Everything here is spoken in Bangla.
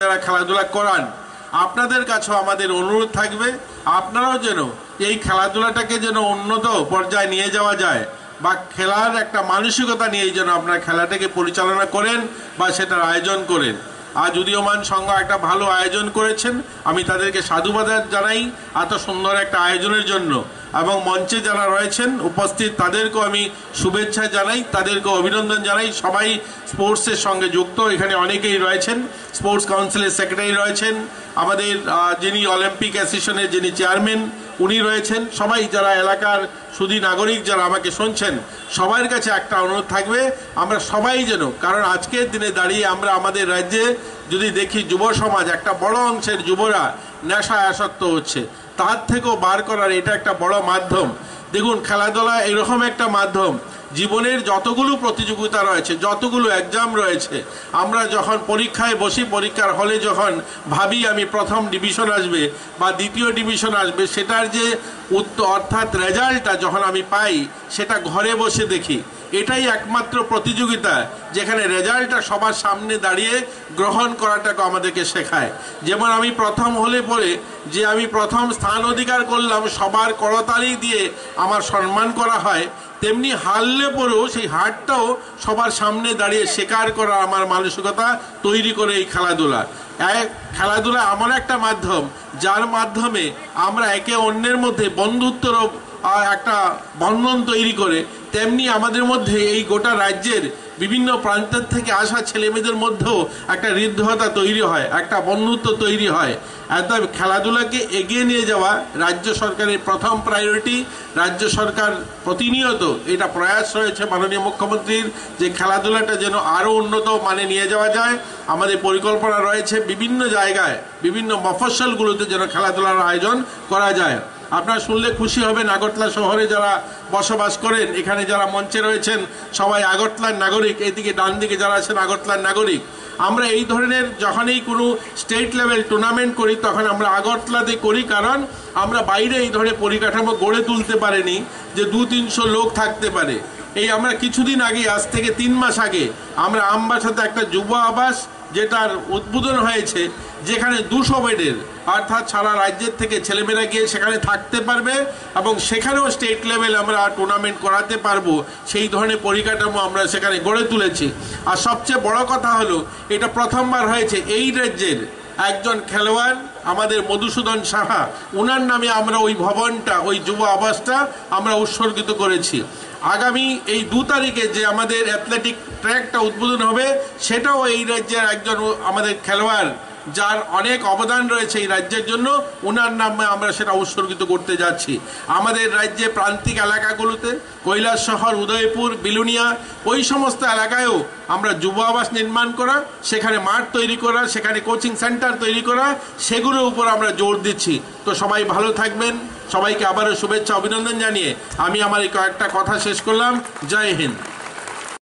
যারা খেলাধুলা করান, আপনাদের কাছেও আমাদের অনুরোধ থাকবে আপনারাও যেন এই খেলাধুলাটাকে যেন উন্নত পর্যায়ে নিয়ে যাওয়া যায় বা খেলার একটা মানসিকতা নিয়ে যেন আপনারা খেলাটাকে পরিচালনা করেন বা সেটার আয়োজন করেন। আজ উদীয়মান সংঘ একটা ভালো আয়োজন করেছেন, আমি তাদেরকে সাধুবাদ জানাই এত সুন্দর একটা আয়োজনের জন্য, এবং মঞ্চে যারা রয়েছেন উপস্থিত তাদেরকেও আমি শুভেচ্ছা জানাই, তাদেরকেও অভিনন্দন জানাই। সবাই স্পোর্টসের সঙ্গে যুক্ত, এখানে অনেকেই রয়েছেন, স্পোর্টস কাউন্সিলের সেক্রেটারি রয়েছেন, আমাদের যিনি অলিম্পিক অ্যাসোসিয়েশনের যিনি চেয়ারম্যান উনি রয়েছেন, সবাই যারা এলাকার সুধী নাগরিক যারা আমাকে শুনছেন সবার কাছে একটা অনুরোধ থাকবে আমরা সবাই যেন, কারণ আজকের দিনে দাঁড়িয়ে আমরা আমাদের রাজ্যে যদি দেখি যুব সমাজ একটা বড় অংশের যুবরা নেশায় আসক্ত হচ্ছে, তার থেকেও বার করার এটা একটা বড় মাধ্যম। দেখুন খেলাধুলা এরকম একটা মাধ্যম, জীবনের যতগুলো প্রতিযোগিতা রয়েছে, যতগুলো এক্সাম রয়েছে, আমরা যখন পরীক্ষায় বসি, পরীক্ষার হলে যখন ভাবি আমি প্রথম ডিভিশন আসবে বা দ্বিতীয় ডিভিশন আসবে, সেটার যে অর্থাৎ রেজাল্টটা যখন আমি পাই সেটা ঘরে বসে দেখি। এটাই একমাত্র প্রতিযোগিতা যেখানে রেজাল্টটা সবার সামনে দাঁড়িয়ে গ্রহণ করাটাকে আমাদেরকে শেখায়। যেমন আমি প্রথম হলে পরে যে আমি প্রথম স্থান অধিকার করলাম, সবার করতালি দিয়ে আমার সম্মান করা হয়, তেমনি হারলে পরেও সেই হারটাও সবার সামনে দাঁড়িয়ে স্বীকার করা আমার মানসিকতা তৈরি করে এই খেলাধুলা। খেলাধুলা এমন একটা মাধ্যম যার মাধ্যমে আমরা একে অন্যের মধ্যে বন্ধুত্বর একটা বন্ধন তৈরি করে, তেমনি আমাদের মধ্যে এই গোটা রাজ্যের বিভিন্ন প্রান্তের থেকে আসা ছেলেমেয়েদের মধ্যেও একটা হৃদ্যতা তৈরি হয়, একটা বন্ধুত্ব তৈরি হয়। একদম খেলাধুলাকে এগিয়ে নিয়ে যাওয়া রাজ্য সরকারের প্রথম প্রায়োরিটি। রাজ্য সরকার প্রতিনিয়ত এটা প্রয়াস রয়েছে মাননীয় মুখ্যমন্ত্রীর যে খেলাধুলাটা যেন আরও উন্নত মানে নিয়ে যাওয়া যায়। আমাদের পরিকল্পনা রয়েছে বিভিন্ন জায়গায়, বিভিন্ন মফস্বলগুলোতে যেন খেলাধুলার আয়োজন করা যায়। আপনারা শুনলে খুশি হবেন, আগরতলা শহরে যারা বসবাস করেন, এখানে যারা মঞ্চে রয়েছেন সবাই আগরতলার নাগরিক, এদিকে ডান দিকে যারা আছেন আগরতলার নাগরিক। আমরা এই ধরনের যখনই কোনো স্টেট লেভেল টুর্নামেন্ট করি তখন আমরা আগরতলাতে করি, কারণ আমরা বাইরে এই ধরনের পরিকাঠামো গড়ে তুলতে পারিনি যে 200-300 লোক থাকতে পারে। এই আমরা কিছুদিন আগে, আজ থেকে 3 মাস আগে, আমরা আমবাসাতে একটা যুব আবাস যেটার উদ্বোধন হয়েছে, যেখানে 200 বেডের, অর্থাৎ সারা রাজ্যের থেকে ছেলেমেয়েরা গিয়ে সেখানে থাকতে পারবে এবং সেখানেও স্টেট লেভেল আমরা টুর্নামেন্ট করাতে পারবো, সেই ধরনের পরিকাঠামো আমরা সেখানে গড়ে তুলেছি। আর সবচেয়ে বড় কথা হলো এটা প্রথমবার হয়েছে এই রাজ্যের একজন খেলোয়াড় আমাদের মধুসূদন সাহা, ওনার নামে আমরা ওই ভবনটা, ওই যুব আবাসটা আমরা উৎসর্গিত করেছি। আগামী এই 2 তারিখে যে আমাদের অ্যাথলেটিক ট্র্যাকটা উদ্বোধন হবে, সেটাও এই রাজ্যের একজন আমাদের খেলোয়াড় যার অনেক অবদান রয়েছে এই রাজ্যের জন্য, ওনার নামে আমরা সেটা উৎসর্গিত করতে যাচ্ছি। আমাদের রাজ্যে প্রান্তিক এলাকাগুলোতে কৈলাসহর, উদয়পুর, বিলুনিয়া, ওই সমস্ত এলাকায়ও আমরা যুব আবাস নির্মাণ করা, সেখানে মাঠ তৈরি করা, সেখানে কোচিং সেন্টার তৈরি করা, সেগুলোর উপর আমরা জোর দিচ্ছি। তো সবাই ভালো থাকবেন, সবাইকে আবারও শুভেচ্ছা অভিনন্দন জানিয়ে আমি আমার এই কয়েকটা কথা শেষ করলাম। জয় হিন্দ।